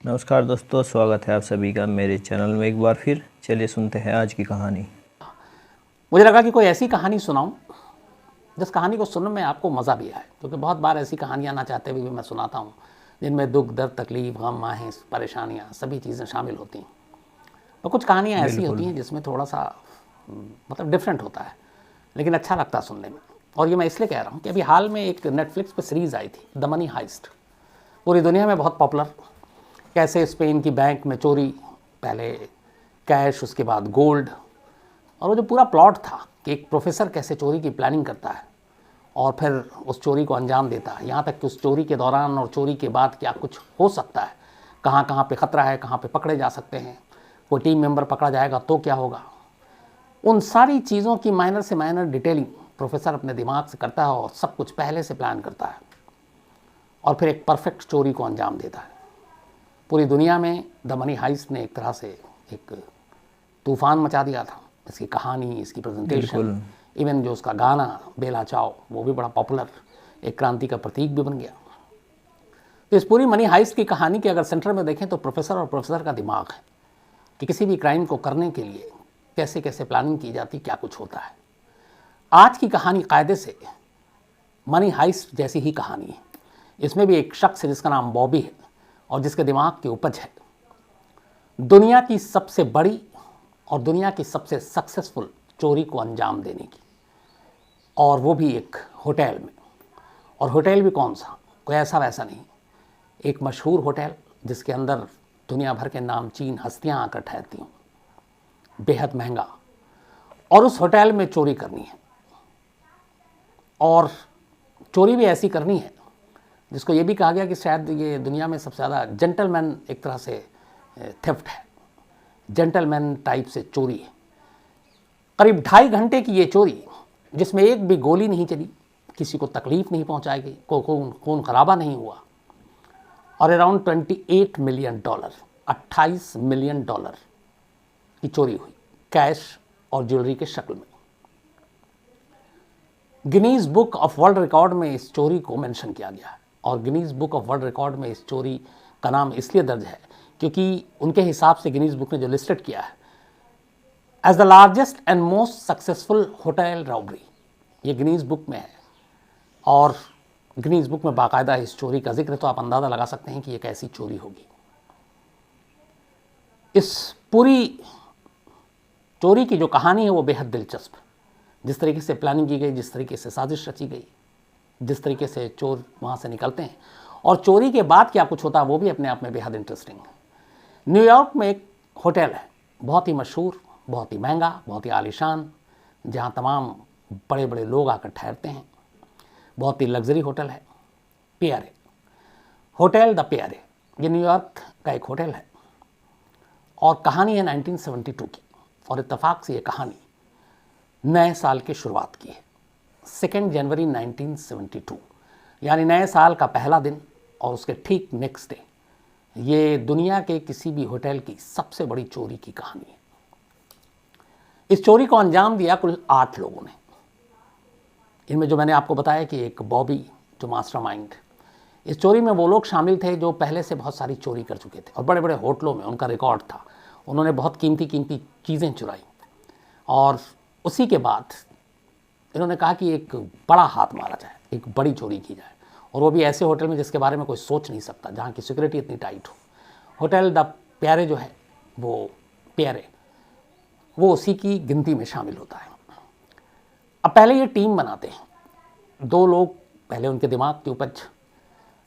नमस्कार दोस्तों, स्वागत है आप सभी का मेरे चैनल में एक बार फिर। चलिए सुनते हैं आज की कहानी। मुझे लगा कि कोई ऐसी कहानी सुनाऊं जिस कहानी को सुनने में आपको मज़ा भी आए, क्योंकि बहुत बार ऐसी कहानियां ना चाहते हुए भी मैं सुनाता हूं जिनमें दुख, दर्द, तकलीफ, गम, आहें, परेशानियां सभी चीज़ें शामिल होती हैं। और कुछ कहानियां ऐसी होती बिल्कुल। हैं जिसमें थोड़ा सा मतलब डिफरेंट होता है, लेकिन अच्छा लगता है सुनने में। और ये मैं इसलिए कह रहा हूँ कि अभी हाल में एक नेटफ्लिक्स पर सीरीज़ आई थी, द मनी हाइस्ट। पूरी दुनिया में बहुत पॉपुलर। कैसे स्पेन की बैंक में चोरी, पहले कैश, उसके बाद गोल्ड। और वो जो पूरा प्लॉट था कि एक प्रोफेसर कैसे चोरी की प्लानिंग करता है और फिर उस चोरी को अंजाम देता है, यहाँ तक कि उस चोरी के दौरान और चोरी के बाद क्या कुछ हो सकता है, कहाँ कहाँ पे ख़तरा है, कहाँ पे पकड़े जा सकते हैं, कोई टीम मेंबर पकड़ा जाएगा तो क्या होगा। उन सारी चीज़ों की माइनर से माइनर डिटेलिंग प्रोफेसर अपने दिमाग से करता है और सब कुछ पहले से प्लान करता है और फिर एक परफेक्ट चोरी को अंजाम देता है। पूरी दुनिया में द मनी हाइस्ट ने एक तरह से एक तूफान मचा दिया था। इसकी कहानी, इसकी प्रेजेंटेशन, बिल्कुल। इवन जो उसका गाना बेला चाओ, वो भी बड़ा पॉपुलर, एक क्रांति का प्रतीक भी बन गया। तो इस पूरी मनी हाइस्ट की कहानी के अगर सेंटर में देखें तो प्रोफेसर और प्रोफेसर का दिमाग है कि किसी भी क्राइम को करने के लिए कैसे कैसे प्लानिंग की जाती, क्या कुछ होता है। आज की कहानी कायदे से मनी हाइस्ट जैसी ही कहानी है। इसमें भी एक शख्स है जिसका नाम बॉबी है और जिसके दिमाग की उपज है दुनिया की सबसे बड़ी और दुनिया की सबसे सक्सेसफुल चोरी को अंजाम देने की, और वो भी एक होटल में। और होटल भी कौन सा, कोई ऐसा वैसा नहीं, एक मशहूर होटल जिसके अंदर दुनिया भर के नामचीन हस्तियां आकर ठहरती हूँ, बेहद महंगा। और उस होटल में चोरी करनी है, और चोरी भी ऐसी करनी है जिसको ये भी कहा गया कि शायद ये दुनिया में सबसे ज़्यादा जेंटलमैन एक तरह से थेफ्ट है, जेंटलमैन टाइप से चोरी है। करीब 2.5 घंटे की ये चोरी जिसमें एक भी गोली नहीं चली, किसी को तकलीफ नहीं पहुंचाई गई, खून खराबा नहीं हुआ, और अराउंड $28 मिलियन, $28 मिलियन की चोरी हुई, कैश और ज्वेलरी के शक्ल में। Guinness book of world record में इस चोरी को मेंशन किया गया है, और Guinness book of world record में इस चोरी का नाम इसलिए दर्ज है क्योंकि उनके हिसाब से गिनीज बुक ने जो लिस्टेड किया है as the largest and most successful hotel robbery, ये गिनीज बुक में है। और गिनीज बुक में बाकायदा इस चोरी का जिक्र, तो आप अंदाज़ा लगा सकते हैं कि ये कैसी चोरी होगी। इस पूरी चोरी की जो कहानी है वो बेहद दिलचस्प, जिस तरीके से प्लानिंग की गई, जिस तरीके से साजिश रची गई, जिस तरीके से चोर वहाँ से निकलते हैं और चोरी के बाद क्या कुछ होता है, वो भी अपने आप में बेहद इंटरेस्टिंग है। न्यूयॉर्क में एक होटल है, बहुत ही मशहूर, बहुत ही महंगा, बहुत ही आलीशान, जहाँ तमाम बड़े बड़े लोग आकर ठहरते हैं। बहुत ही लग्जरी होटल है, पियरे, होटल द पियरे। ये न्यूयॉर्क का एक होटल है और कहानी है 1972 की, और इत्तेफाक से ये कहानी नए साल की शुरुआत की है, 2 जनवरी 1972, यानी नए साल का पहला दिन और उसके ठीक नेक्स्ट डे। ये दुनिया के किसी भी होटल की सबसे बड़ी चोरी की कहानी है। इस चोरी को अंजाम दिया कुल 8 लोगों ने। इनमें जो मैंने आपको बताया कि एक बॉबी जो मास्टरमाइंड, इस चोरी में वो लोग शामिल थे जो पहले से बहुत सारी चोरी कर चुके थे और बड़े बड़े होटलों में उनका रिकॉर्ड था। उन्होंने बहुत कीमती कीमती चीज़ें चुराई और उसी के बाद इन्होंने कहा कि एक बड़ा हाथ मारा जाए, एक बड़ी चोरी की जाए, और वो भी ऐसे होटल में जिसके बारे में कोई सोच नहीं सकता, जहाँ की सिक्योरिटी इतनी टाइट हो। होटल द प्यारे जो है, वो प्यारे, वो उसी की गिनती में शामिल होता है। अब पहले ये टीम बनाते हैं, 2 लोग पहले उनके दिमाग की उपज,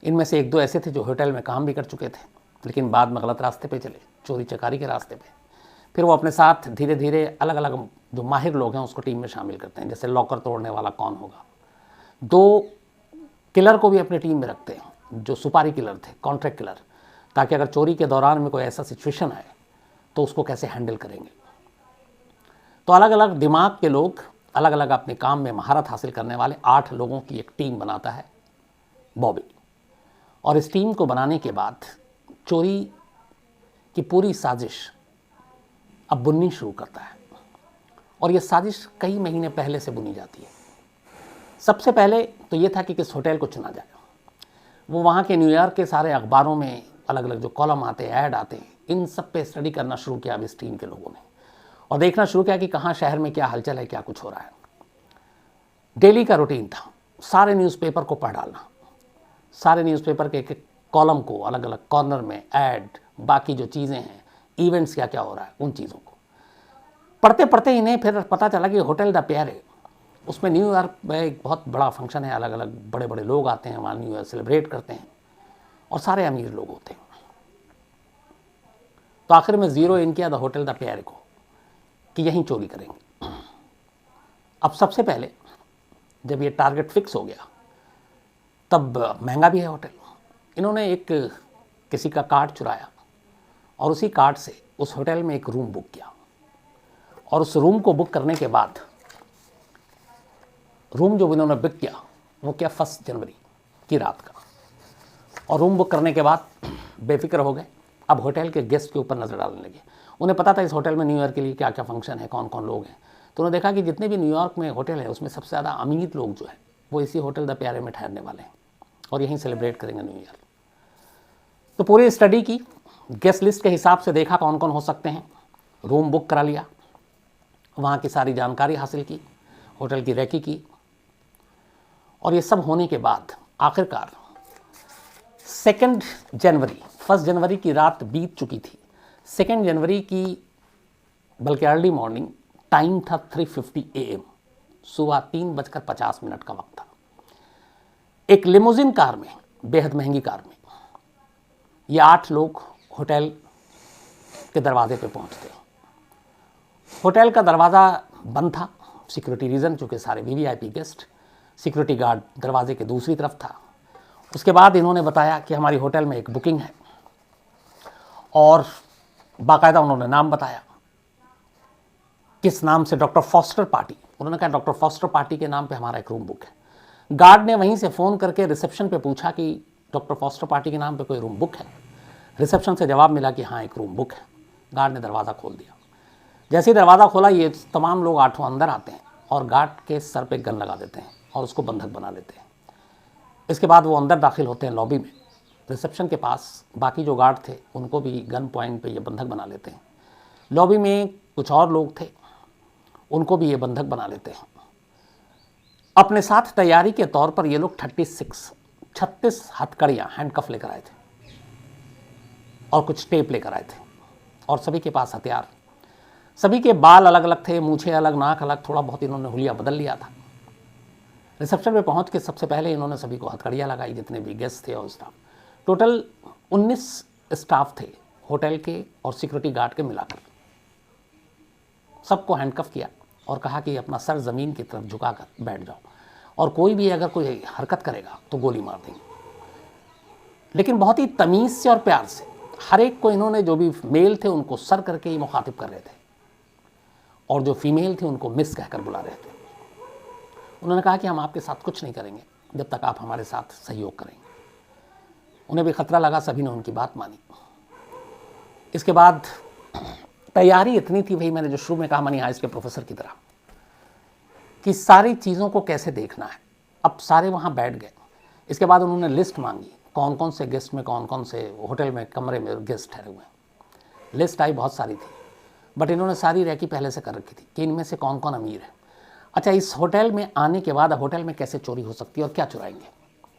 इनमें से 1-2 ऐसे थे जो होटल में काम भी कर चुके थे लेकिन बाद में गलत रास्ते पे चले, चोरी चकारी के रास्ते पे। फिर वो अपने साथ धीरे धीरे अलग अलग जो माहिर लोग हैं उसको टीम में शामिल करते हैं, जैसे लॉकर तोड़ने वाला कौन होगा। 2 किलर को भी अपनी टीम में रखते हैं जो सुपारी किलर थे, कॉन्ट्रैक्ट किलर, ताकि अगर चोरी के दौरान में कोई ऐसा सिचुएशन आए तो उसको कैसे हैंडल करेंगे। तो अलग अलग दिमाग के लोग, अलग अलग अपने काम में महारत हासिल करने वाले 8 लोगों की एक टीम बनाता है बॉबी। और इस टीम को बनाने के बाद चोरी की पूरी साजिश अब बुननी शुरू करता है, और ये साजिश कई महीने पहले से बुनी जाती है। सबसे पहले तो ये था कि किस होटल को चुना जाए। वो वहाँ के न्यूयॉर्क के सारे अखबारों में अलग अलग जो कॉलम आते हैं, ऐड आते हैं, इन सब पे स्टडी करना शुरू किया अब इस टीम के लोगों ने, और देखना शुरू किया कि कहाँ शहर में क्या हलचल है, क्या कुछ हो रहा है। डेली का रूटीन था सारे न्यूज़पेपर को पढ़ डालना, सारे न्यूज़पेपर के एक एक कॉलम को अलग अलग कॉर्नर में ऐड, बाकी जो चीज़ें हैं, इवेंट्स क्या क्या हो रहा है, उन चीज़ों को पढ़ते पढ़ते इन्हें फिर पता चला कि होटल द प्यारे, उसमें न्यूयॉर्क में एक बहुत बड़ा फंक्शन है, अलग अलग बड़े बड़े लोग आते हैं वहाँ, न्यू ईयर सेलिब्रेट करते हैं और सारे अमीर लोग होते हैं। तो आखिर में ज़ीरो इन किया द होटल द प्यारे को कि यहीं चोरी करेंगे। अब सबसे पहले जब ये टारगेट फिक्स हो गया, तब महंगा भी है होटल, इन्होंने एक किसी का कार्ड चुराया और उसी कार्ड से उस होटल में एक रूम बुक किया, और उस रूम को बुक करने के बाद, रूम जो इन्होंने बुक किया वो क्या 1 जनवरी की रात का, और रूम बुक करने के बाद बेफिक्र हो गए। अब होटल के गेस्ट के ऊपर नज़र डालने लगे। उन्हें पता था इस होटल में न्यू ईयर के लिए क्या क्या फंक्शन है, कौन कौन लोग हैं। तो उन्होंने देखा कि जितने भी न्यूयॉर्क में होटल है उसमें सबसे ज़्यादा अमीर लोग जो है वो इसी होटल द प्यारे में ठहरने वाले हैं और यहीं सेलिब्रेट करेंगे न्यू ईयर। तो पूरी स्टडी की, गेस्ट लिस्ट के हिसाब से देखा कौन कौन हो सकते हैं, रूम बुक करा लिया, वहाँ की सारी जानकारी हासिल की, होटल की रेकी की, और ये सब होने के बाद आखिरकार 2 जनवरी, 1 जनवरी की रात बीत चुकी थी, 2 जनवरी की बल्कि अर्ली मॉर्निंग टाइम था 3:50 AM, सुबह 3:50 का वक्त था। एक लिमोजिन कार में, बेहद महंगी कार में, ये 8 लोग होटल के दरवाजे पे पहुंचते हैं। होटल का दरवाज़ा बंद था, सिक्योरिटी रीज़न, चूँकि सारे वीवीआईपी गेस्ट, सिक्योरिटी गार्ड दरवाजे के दूसरी तरफ था। उसके बाद इन्होंने बताया कि हमारी होटल में एक बुकिंग है, और बाकायदा उन्होंने नाम बताया, किस नाम से, डॉक्टर फॉस्टर पार्टी। उन्होंने कहा डॉक्टर फॉस्टर पार्टी के नाम पे हमारा एक रूम बुक है। गार्ड ने वहीं से फ़ोन करके रिसेप्शन पे पूछा कि डॉक्टर फॉस्टर पार्टी के नाम पे कोई रूम बुक है। रिसेप्शन से जवाब मिला कि हाँ एक रूम बुक है। गार्ड ने दरवाज़ा खोल दिया। जैसे ही दरवाज़ा खोला, ये तमाम लोग 8 अंदर आते हैं और गार्ड के सर पे गन लगा देते हैं और उसको बंधक बना लेते हैं। इसके बाद वो अंदर दाखिल होते हैं लॉबी में, रिसेप्शन के पास बाकी जो गार्ड थे उनको भी गन पॉइंट पे ये बंधक बना लेते हैं। लॉबी में कुछ और लोग थे, उनको भी ये बंधक बना लेते हैं। अपने साथ तैयारी के तौर पर ये लोग 36 हथकड़ियाँ, हैंडकफ लेकर आए थे और कुछ टेप लेकर आए थे, और सभी के पास हथियार। सभी के बाल अलग अलग थे, मूछें अलग, नाक अलग, थोड़ा बहुत इन्होंने हुलिया बदल लिया था। रिसेप्शन पे पहुंच के सबसे पहले इन्होंने सभी को हथकड़ियाँ लगाई, जितने भी गेस्ट थे और स्टाफ। टोटल 19 स्टाफ थे होटल के और सिक्योरिटी गार्ड के मिलाकर। सबको हैंडकफ किया और कहा कि अपना सर ज़मीन की तरफ झुकाकर बैठ जाओ, और कोई भी अगर कोई हरकत करेगा तो गोली मार देंगे। लेकिन बहुत ही तमीज़ से और प्यार से हर एक को इन्होंने, जो भी मेल थे उनको सर करके ही मुखातिब कर रहे थे, और जो फीमेल थी उनको मिस कहकर बुला रहे थे। उन्होंने कहा कि हम आपके साथ कुछ नहीं करेंगे जब तक आप हमारे साथ सहयोग करेंगे। उन्हें भी खतरा लगा, सभी ने उनकी बात मानी। इसके बाद तैयारी इतनी थी, भाई मैंने जो शुरू में कहा मनी हाइस्ट के प्रोफेसर की तरह, कि सारी चीज़ों को कैसे देखना है। अब सारे वहाँ बैठ गए। इसके बाद उन्होंने लिस्ट मांगी, कौन कौन से गेस्ट में, कौन कौन से होटल में कमरे में गेस्ट ठहरे हुए हैं। लिस्ट आई, बहुत सारी थी, बट इन्होंने सारी रैकी पहले से कर रखी थी कि इनमें से कौन कौन अमीर है। अच्छा, इस होटल में आने के बाद होटल में कैसे चोरी हो सकती है और क्या चुराएंगे,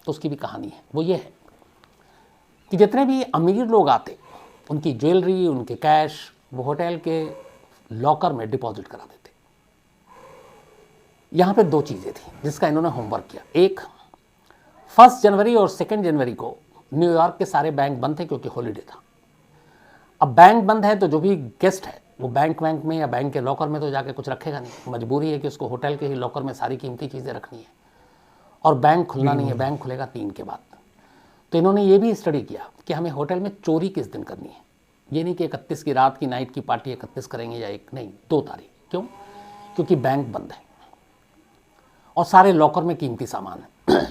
तो उसकी भी कहानी है। वो ये है कि जितने भी अमीर लोग आते, उनकी ज्वेलरी, उनके कैश वो होटल के लॉकर में डिपॉजिट करा देते। यहाँ पे 2 चीज़ें थी जिसका इन्होंने होमवर्क किया। एक, 1 जनवरी और 2 जनवरी को न्यूयॉर्क के सारे बैंक बंद थे क्योंकि हॉलीडे था। अब बैंक बंद है तो जो भी गेस्ट है वो बैंक में या बैंक के लॉकर में तो जाके कुछ रखेगा नहीं। मजबूरी है कि उसको होटल के ही लॉकर में सारी कीमती चीज़ें रखनी है, और बैंक खुलना नहीं है, बैंक खुलेगा 3 के बाद। तो इन्होंने ये भी स्टडी किया कि हमें होटल में चोरी किस दिन करनी है। ये नहीं कि 31 की रात की नाइट की पार्टी 31 करेंगे या 2 तारीख। क्यों? क्योंकि बैंक बंद है और सारे लॉकर में कीमती सामान है।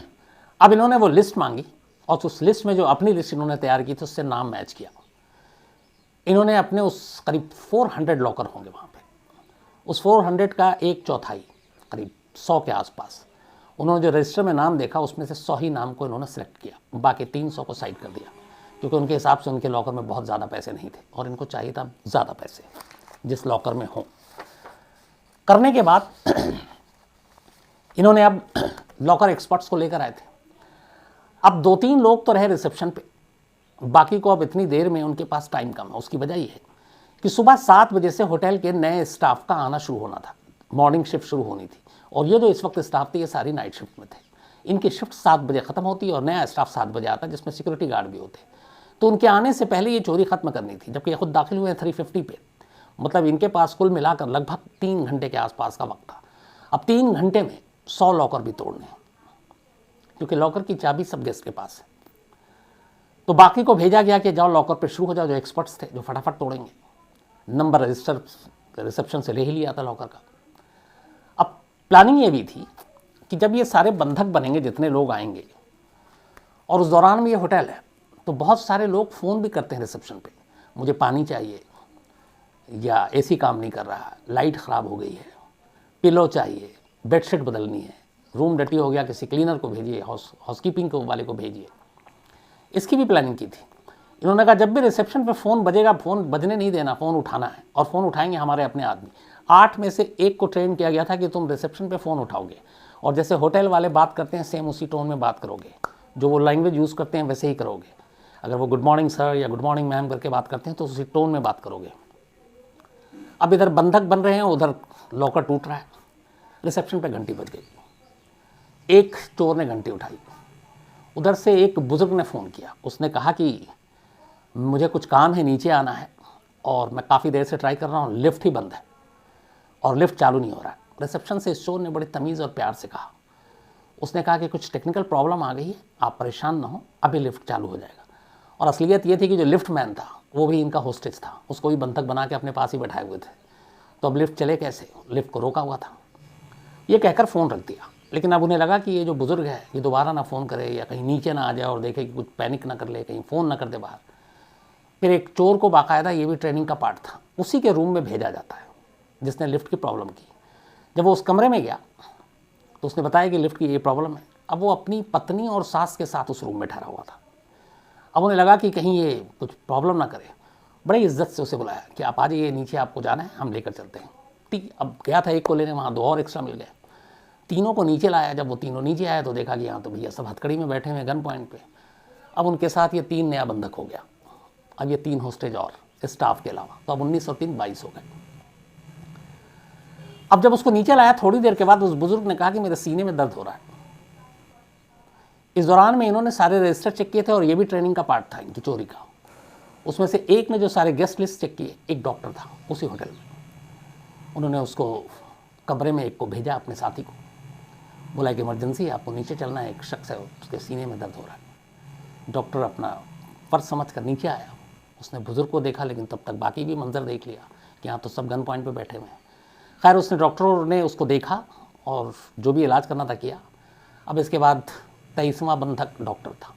अब इन्होंने वो लिस्ट मांगी, और उस लिस्ट में जो अपनी लिस्ट इन्होंने तैयार की थी उससे नाम मैच किया। इन्होंने अपने उस करीब 400 लॉकर होंगे वहाँ पे, उस 400 का 1/4 करीब 100 के आसपास उन्होंने जो रजिस्टर में नाम देखा उसमें से 100 ही नाम को इन्होंने सेलेक्ट किया, बाकी 300 को साइड कर दिया क्योंकि उनके हिसाब से उनके लॉकर में बहुत ज़्यादा पैसे नहीं थे और इनको चाहिए था ज़्यादा पैसे जिस लॉकर में हों। करने के बाद इन्होंने अब लॉकर एक्सपर्ट्स को लेकर आए थे। अब 2-3 लोग तो रहे रिसेप्शन पे, बाकी को अब इतनी देर में उनके पास टाइम कम है। उसकी वजह ये है कि सुबह 7 बजे से होटल के नए स्टाफ का आना शुरू होना था, मॉर्निंग शिफ्ट शुरू होनी थी। और ये जो इस वक्त स्टाफ थे ये सारी नाइट शिफ्ट में थे। इनकी शिफ्ट 7 बजे ख़त्म होती और नया स्टाफ 7 बजे आता, जिसमें सिक्योरिटी गार्ड भी होते। तो उनके आने से पहले ये चोरी ख़त्म करनी थी, जबकि ये खुद दाखिल हुए हैं 350 पे। मतलब इनके पास कुल मिलाकर लगभग 3 घंटे के आसपास का वक्त था। अब 3 घंटे में 100 लॉकर भी तोड़ने हैं, क्योंकि लॉकर की चाबी सब गेस्ट के पास है। तो बाकी को भेजा गया कि जाओ लॉकर पे शुरू हो जाओ, जो एक्सपर्ट्स थे जो फटाफट तोड़ेंगे। नंबर रजिस्टर रिसेप्शन से ले ही लिया था लॉकर का। अब प्लानिंग ये भी थी कि जब ये सारे बंधक बनेंगे, जितने लोग आएंगे, और उस दौरान में ये होटल है, तो बहुत सारे लोग फ़ोन भी करते हैं रिसेप्शन पे, मुझे पानी चाहिए, या एसी काम नहीं कर रहा, लाइट ख़राब हो गई है, पिलो चाहिए, बेडशीट बदलनी है, रूम डटी हो गया, किसी क्लीनर को भेजिए, हाउसकीपिंग वाले को भेजिए। इसकी भी प्लानिंग की थी। इन्होंने कहा जब भी रिसेप्शन पे फ़ोन बजेगा, फ़ोन बजने नहीं देना, फ़ोन उठाना है, और फ़ोन उठाएंगे हमारे अपने आदमी। 8 में से 1 को ट्रेन किया गया था कि तुम रिसेप्शन पे फ़ोन उठाओगे और जैसे होटल वाले बात करते हैं सेम उसी टोन में बात करोगे, जो वो लैंग्वेज यूज़ करते हैं वैसे ही करोगे। अगर वो गुड मॉर्निंग सर या गुड मॉर्निंग मैम करके बात करते हैं तो उसी टोन में बात करोगे। अब इधर बंधक बन रहे हैं, उधर लॉकर टूट रहा है। रिसेप्शन पे घंटी बज गई। एक चोर ने घंटी उठाई, उधर से एक बुजुर्ग ने फ़ोन किया। उसने कहा कि मुझे कुछ काम है, नीचे आना है, और मैं काफ़ी देर से ट्राई कर रहा हूँ, लिफ्ट ही बंद है और लिफ्ट चालू नहीं हो रहा है। रिसेप्शन से इस चोर ने बड़ी तमीज़ और प्यार से कहा, उसने कहा कि कुछ टेक्निकल प्रॉब्लम आ गई है, आप परेशान ना हो, अभी लिफ्ट चालू हो जाएगा। और असलियत ये थी कि जो लिफ्ट मैन था वो भी इनका होस्टेज था, उसको भी बंधक बना के अपने पास ही बैठाए हुए थे। तो अब लिफ्ट चले कैसे, लिफ्ट को रोका हुआ था। ये कहकर फ़ोन रख दिया। लेकिन अब उन्हें लगा कि ये जो बुज़ुर्ग है ये दोबारा ना फ़ोन करे या कहीं नीचे ना आ जाए और देखे कि कुछ पैनिक ना कर ले, कहीं फ़ोन ना कर दे बाहर। फिर एक चोर को बाकायदा, ये भी ट्रेनिंग का पार्ट था, उसी के रूम में भेजा जाता है जिसने लिफ्ट की प्रॉब्लम की। जब वो उस कमरे में गया तो उसने बताया कि लिफ्ट की ये प्रॉब्लम है। अब वो अपनी पत्नी और सास के साथ उस रूम में ठहरा हुआ था। अब उन्हें लगा कि कहीं ये कुछ प्रॉब्लम ना करे। बड़ी इज्जत से उसे बुलाया कि आप आ जाइए नीचे, आपको जाना है, हम लेकर चलते हैं। अब गया था एक को लेने, वहाँ 2 और एक्स्ट्रा मिल गए। तीनों को नीचे लाया। जब वो तीनों नीचे आए तो देखा कि यहाँ तो भैया सब हथकड़ी में बैठे हुए गन पॉइंट पे। अब उनके साथ ये 3 नया बंधक हो गया। अब ये 3 होस्टेज और स्टाफ के अलावा, तो अब 19 और 3 22 हो गए। अब जब उसको नीचे लाया, थोड़ी देर के बाद उस बुजुर्ग ने कहा कि मेरे सीने में दर्द हो रहा है। इस दौरान में इन्होंने सारे रजिस्टर चेक किए थे और ये भी ट्रेनिंग का पार्ट था इनकी चोरी का। उसमें से एक ने जो सारे गेस्ट लिस्ट चेक किए, एक डॉक्टर था उसी होटल में। उन्होंने उसको कमरे में एक को भेजा, अपने साथी को बोला कि इमरजेंसी है, आपको नीचे चलना है, एक शख्स है उसके सीने में दर्द हो रहा है। डॉक्टर अपना फर्ज समझ कर नीचे आया। उसने बुजुर्ग को देखा, लेकिन तब तक बाकी भी मंजर देख लिया कि यहाँ तो सब गन पॉइंट पे बैठे हुए हैं। खैर उसने, डॉक्टरों ने उसको देखा और जो भी इलाज करना था किया। अब इसके बाद 23वां बंधक डॉक्टर था,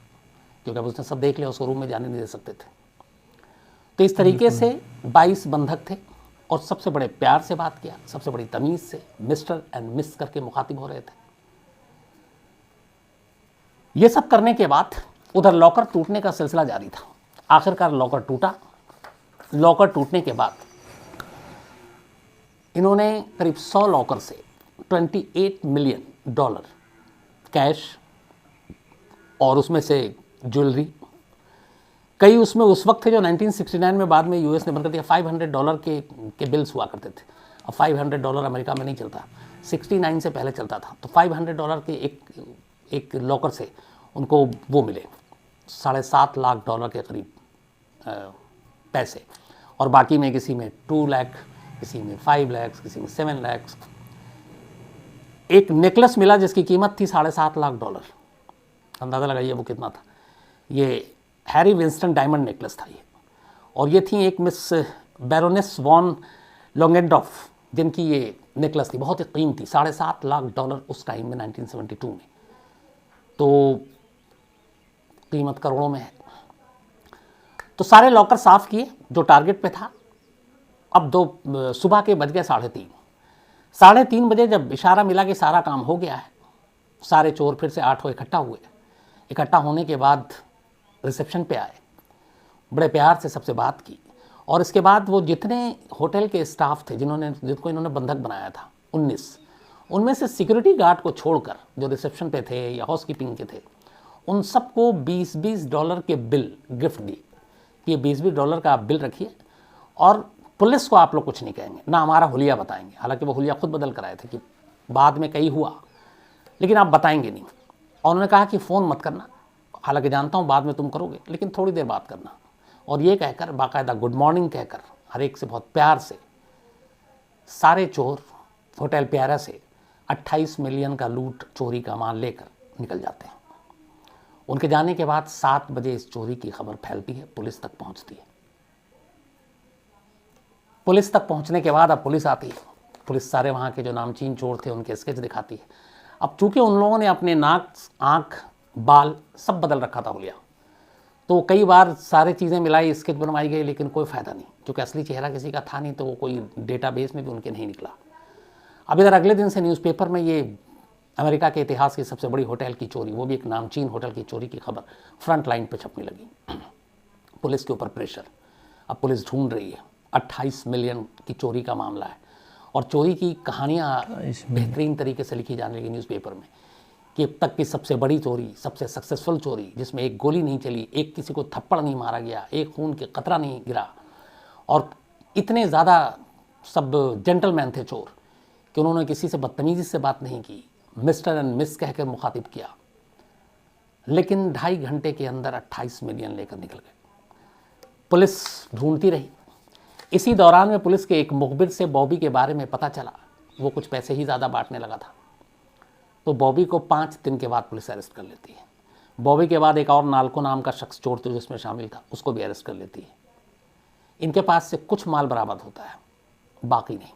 क्योंकि अब उसने सब देख लिया, उसको रूम में जाने नहीं दे सकते थे। तो इस तरीके से 22 बंधक थे और सबसे बड़े प्यार से बात किया, सबसे बड़ी तमीज़ से मिस्टर एंड मिस करके मुखातिब हो रहे थे। ये सब करने के बाद उधर लॉकर टूटने का सिलसिला जारी था। आखिरकार लॉकर टूटा। लॉकर टूटने के बाद इन्होंने करीब 100 लॉकर से $28 मिलियन कैश और उसमें से ज्वेलरी, कई उसमें उस वक्त थे जो 1969 में बाद में यूएस ने बंद कर दिया, $500 के बिल्स हुआ करते थे। अब $500 अमेरिका में नहीं चलता, 69 से पहले चलता था। तो $500 के एक लॉकर से उनको वो मिले $7.5 लाख के करीब पैसे, और बाकी में किसी में 2 लाख, किसी में 5 लाख, किसी में 7 लाख। एक नेकलेस मिला जिसकी कीमत थी $7.5 लाख। अंदाज़ा लगाइए वो कितना था। ये हैरी विंस्टन डायमंड नेकलेस था ये, और ये थी एक मिस बैरोनेस वॉन लॉन्गेंडॉफ, जिनकी ये नेकलेस थी, बहुत ही कीमती, $7.5 लाख उस टाइम में 1972 में। तो कीमत करोड़ों में है। तो सारे लॉकर साफ़ किए जो टारगेट पे था। अब सुबह के बज गए 3:30। 3:30 बजे जब इशारा मिला कि सारा काम हो गया है, सारे चोर फिर से 8 इकट्ठा हुए। इकट्ठा होने के बाद रिसेप्शन पे आए। बड़े प्यार से सबसे बात की। और इसके बाद वो जितने होटल के स्टाफ थे जिनको इन्होंने बंधक बनाया था 19, उनमें से सिक्योरिटी गार्ड को छोड़कर जो रिसेप्शन पे थे या हाउसकीपिंग के थे, उन सबको $20 के बिल गिफ्ट दिए कि ये $20 का आप बिल रखिए और पुलिस को आप लोग कुछ नहीं कहेंगे, ना हमारा हुलिया बताएंगे। हालांकि वो हुलिया खुद बदल कर आए थे कि बाद में कहीं हुआ, लेकिन आप बताएंगे नहीं। और उन्होंने कहा कि फ़ोन मत करना, हालांकि जानता हूँ बाद में तुम करोगे, लेकिन थोड़ी देर बात करना। और ये कहकर बाकायदा गुड मॉर्निंग कहकर हर एक से बहुत प्यार से सारे चोर होटल प्यारा से 28 मिलियन का लूट चोरी का माल लेकर निकल जाते हैं। उनके जाने के बाद 7 बजे इस चोरी की खबर फैलती है, पुलिस तक पहुंचती है। पुलिस तक पहुंचने के बाद अब पुलिस आती है। पुलिस सारे वहाँ के जो नामचीन चोर थे उनके स्केच दिखाती है। अब चूंकि उन लोगों ने अपने नाक, आँख, बाल सब बदल रखा था हुलिया, तो कई बार सारी चीज़ें मिलाई, स्केच बनवाई गई, लेकिन कोई फ़ायदा नहीं, क्योंकि असली चेहरा किसी का था नहीं, तो वो कोई डेटाबेस में भी उनके नहीं निकला। अब इधर अगले दिन से न्यूज़पेपर में ये अमेरिका के इतिहास की सबसे बड़ी होटल की चोरी, वो भी एक नामचीन होटल की चोरी की खबर फ्रंट लाइन पर छपने लगी। पुलिस के ऊपर प्रेशर, अब पुलिस ढूंढ रही है। 28 मिलियन की चोरी का मामला है और चोरी की कहानियाँ बेहतरीन तरीके से लिखी जाने लगी न्यूज़पेपर में कि अब तक की सबसे बड़ी चोरी, सबसे सक्सेसफुल चोरी, जिसमें एक गोली नहीं चली, एक किसी को थप्पड़ नहीं मारा गया, एक खून के कतरा नहीं गिरा, और इतने ज़्यादा सब जेंटलमैन थे चोर कि उन्होंने किसी से बदतमीजी से बात नहीं की, मिस्टर एंड मिस कहकर मुखातिब किया। लेकिन 2.5 घंटे के अंदर 28 मिलियन लेकर निकल गए। पुलिस ढूंढती रही। इसी दौरान में पुलिस के एक मुखबिर से बॉबी के बारे में पता चला, वो कुछ पैसे ही ज़्यादा बांटने लगा था। तो बॉबी को 5 दिन के बाद पुलिस अरेस्ट कर लेती है। बॉबी के बाद एक और नाल्को नाम का शख्स चोर तो जिसमें शामिल था, उसको भी अरेस्ट कर लेती है। इनके पास से कुछ माल बरामद होता है, बाकी नहीं।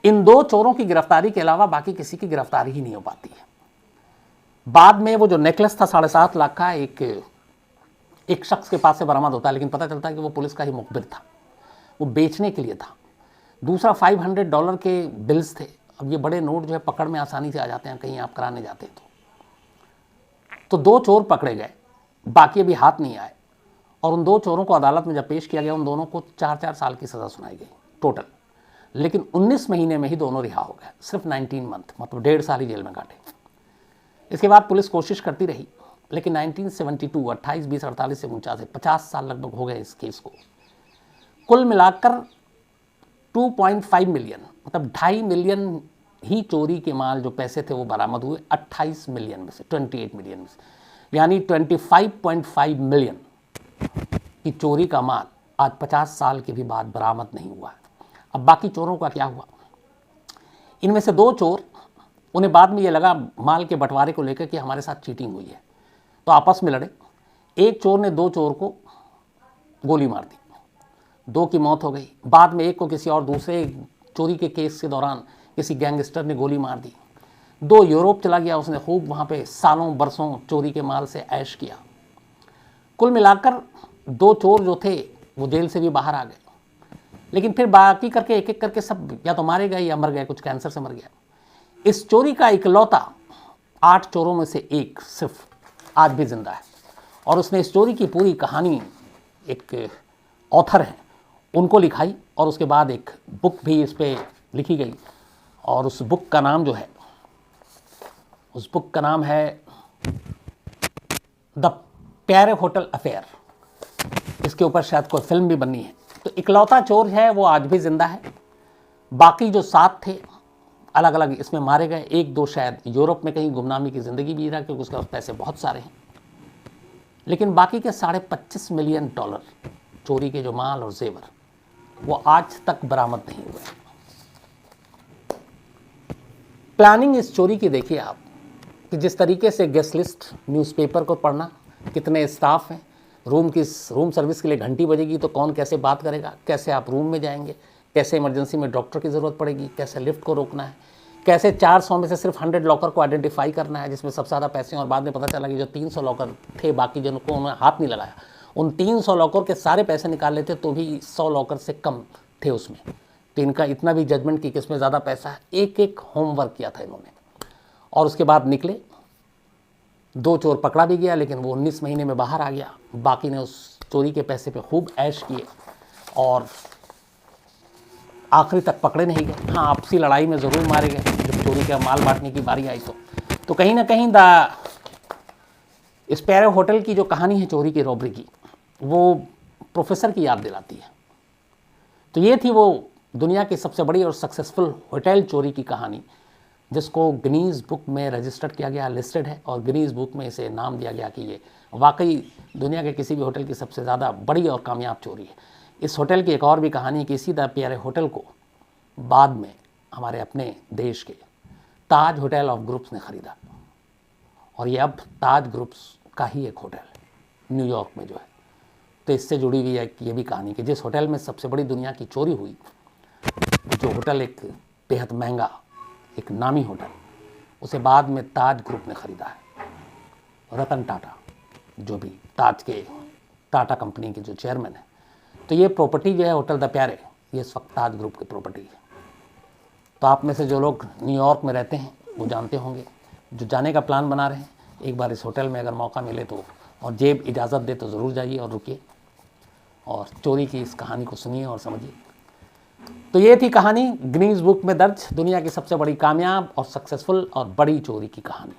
इन 2 चोरों की गिरफ्तारी के अलावा बाकी किसी की गिरफ्तारी ही नहीं हो पाती है। बाद में वो जो नेकलेस था 7.5 लाख का, एक शख्स के पास से बरामद होता है, लेकिन पता चलता है कि वो पुलिस का ही मुखबिर था, वो बेचने के लिए था। दूसरा $500 के बिल्स थे। अब ये बड़े नोट जो है पकड़ में आसानी से आ जाते हैं, कहीं आप कराने जाते हैं तो 2 चोर पकड़े गए, बाकी अभी हाथ नहीं आए। और उन 2 चोरों को अदालत में जब पेश किया गया, उन दोनों को 4-4 साल की सज़ा सुनाई गई टोटल। लेकिन 19 महीने में ही दोनों रिहा हो गए, सिर्फ 19 मंथ, मतलब 1.5 साल ही जेल में काटे। इसके बाद पुलिस कोशिश करती रही, लेकिन 1972 28, 20, 48 से 49 50 साल लगभग हो गए इस केस को। कुल मिलाकर 2.5 मिलियन, मतलब 2.5 मिलियन ही चोरी के माल जो पैसे थे वो बरामद हुए 28 मिलियन में से, 28 मिलियन में से, यानी 25.5 मिलियन की चोरी का माल आज 50 साल के भी बाद बरामद नहीं हुआ है। अब बाकी चोरों का क्या हुआ? इनमें से 2 चोर, उन्हें बाद में ये लगा माल के बंटवारे को लेकर कि हमारे साथ चीटिंग हुई है, तो आपस में लड़े। एक चोर ने 2 चोर को गोली मार दी, 2 की मौत हो गई। बाद में एक को किसी और दूसरे चोरी के केस के दौरान किसी गैंगस्टर ने गोली मार दी। 2 यूरोप चला गया, उसने खूब वहाँ पे सालों बरसों चोरी के माल से ऐश किया। कुल मिलाकर 2 चोर जो थे वो जेल से भी बाहर आ गए, लेकिन फिर बाकी करके एक एक करके सब या तो मारे गए या मर गए, कुछ कैंसर से मर गया। इस चोरी का इकलौता 8 चोरों में से एक सिर्फ आज भी जिंदा है, और उसने इस चोरी की पूरी कहानी, एक ऑथर है उनको लिखाई, और उसके बाद एक बुक भी इस पर लिखी गई। और उस बुक का नाम जो है, उस बुक का नाम है द प्यारे होटल अफेयर। इसके ऊपर शायद कोई फिल्म भी बनी है। तो इकलौता चोर है वो आज भी जिंदा है। बाकी जो 7 थे अलग अलग इसमें मारे गए। 1-2 शायद यूरोप में कहीं गुमनामी की ज़िंदगी जी रहा, क्योंकि उसके पास पैसे बहुत सारे हैं। लेकिन बाकी के $25.5 मिलियन चोरी के जो माल और जेवर, वो आज तक बरामद नहीं हुए। प्लानिंग इस चोरी की देखिए आप, कि जिस तरीके से गेस्ट लिस्ट, न्यूज़पेपर को पढ़ना, कितने स्टाफ हैं, रूम सर्विस के लिए घंटी बजेगी तो कौन कैसे बात करेगा, कैसे आप रूम में जाएंगे, कैसे इमरजेंसी में डॉक्टर की ज़रूरत पड़ेगी, कैसे लिफ्ट को रोकना है, कैसे 400 में से सिर्फ 100 लॉकर को आइडेंटिफाई करना है जिसमें सबसे ज़्यादा पैसे हैं। और बाद में पता चला कि जो 300 लॉकर थे, बाकी जिनको उन्होंने हाथ नहीं लगाया, उन 300 लॉकर के सारे पैसे निकाल लेते तो भी 100 लॉकर से कम थे उसमें। तो इनका इतना भी जजमेंट की किसमें ज़्यादा पैसा है, एक होमवर्क किया था इन्होंने। और उसके बाद निकले। 2 चोर पकड़ा भी गया, लेकिन वो 19 महीने में बाहर आ गया। बाकी ने उस चोरी के पैसे पे खूब ऐश किए और आखिरी तक पकड़े नहीं गए। हाँ, आपसी लड़ाई में ज़रूर मारे गए जब चोरी का माल बांटने की बारी आई तो कहीं ना कहीं स्पैरो होटल की जो कहानी है चोरी की, रॉबरी की, वो प्रोफेसर की याद दिलाती है। तो ये थी वो दुनिया की सबसे बड़ी और सक्सेसफुल होटल चोरी की कहानी, जिसको गिनीज़ बुक में रजिस्टर्ड किया गया, लिस्टेड है, और गिनीज़ बुक में इसे नाम दिया गया कि ये वाकई दुनिया के किसी भी होटल की सबसे ज़्यादा बड़ी और कामयाब चोरी है। इस होटल की एक और भी कहानी है कि इसी द प्यारे होटल को बाद में हमारे अपने देश के ताज होटल ऑफ ग्रुप्स ने ख़रीदा, और ये अब ताज ग्रुप्स का ही एक होटल है न्यूयॉर्क में जो है। तो इससे जुड़ी हुई है ये भी कहानी कि जिस होटल में सबसे बड़ी दुनिया की चोरी हुई, जो होटल एक बेहद महंगा, एक नामी होटल, उसे बाद में ताज ग्रुप ने ख़रीदा है। रतन टाटा जो भी ताज के टाटा कंपनी के जो चेयरमैन है, तो ये प्रॉपर्टी जो है होटल द प्यारे, ये इस वक्त ताज ग्रुप की प्रॉपर्टी है। तो आप में से जो लोग न्यूयॉर्क में रहते हैं वो जानते होंगे, जो जाने का प्लान बना रहे हैं, एक बार इस होटल में अगर मौका मिले तो, और जेब इजाज़त दे तो ज़रूर जाइए और रुकिए और चोरी की इस कहानी को सुनिए और समझिए। तो ये थी कहानी गिनीज़ बुक में दर्ज दुनिया की सबसे बड़ी कामयाब और सक्सेसफुल और बड़ी चोरी की कहानी।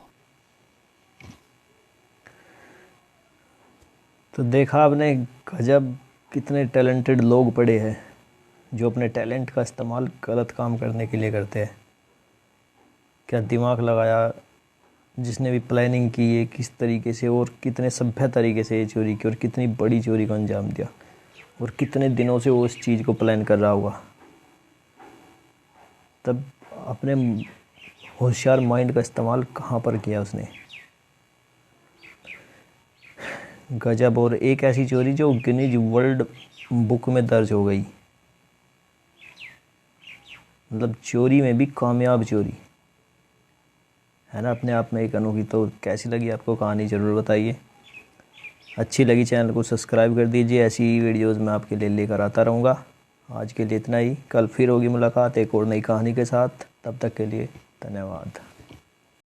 तो देखा आपने, गजब कितने टैलेंटेड लोग पड़े हैं जो अपने टैलेंट का इस्तेमाल गलत काम करने के लिए करते हैं। क्या दिमाग लगाया जिसने भी प्लानिंग की है, किस तरीके से और कितने सभ्य तरीके से ये चोरी की और कितनी बड़ी चोरी को अंजाम दिया, और कितने दिनों से वो उस चीज़ को प्लान कर रहा होगा। तब अपने होशियार माइंड का इस्तेमाल कहाँ पर किया उसने। गजब। और एक ऐसी चोरी जो गिनीज वर्ल्ड बुक में दर्ज हो गई, मतलब चोरी में भी कामयाब चोरी है ना, अपने आप में एक अनोखी। तो कैसी लगी आपको कहानी ज़रूर बताइए। अच्छी लगी चैनल को सब्सक्राइब कर दीजिए, ऐसी वीडियोज़ मैं आपके लिए लेकर आता रहूँगा। आज के लिए इतना ही, कल फिर होगी मुलाकात एक और नई कहानी के साथ। तब तक के लिए धन्यवाद।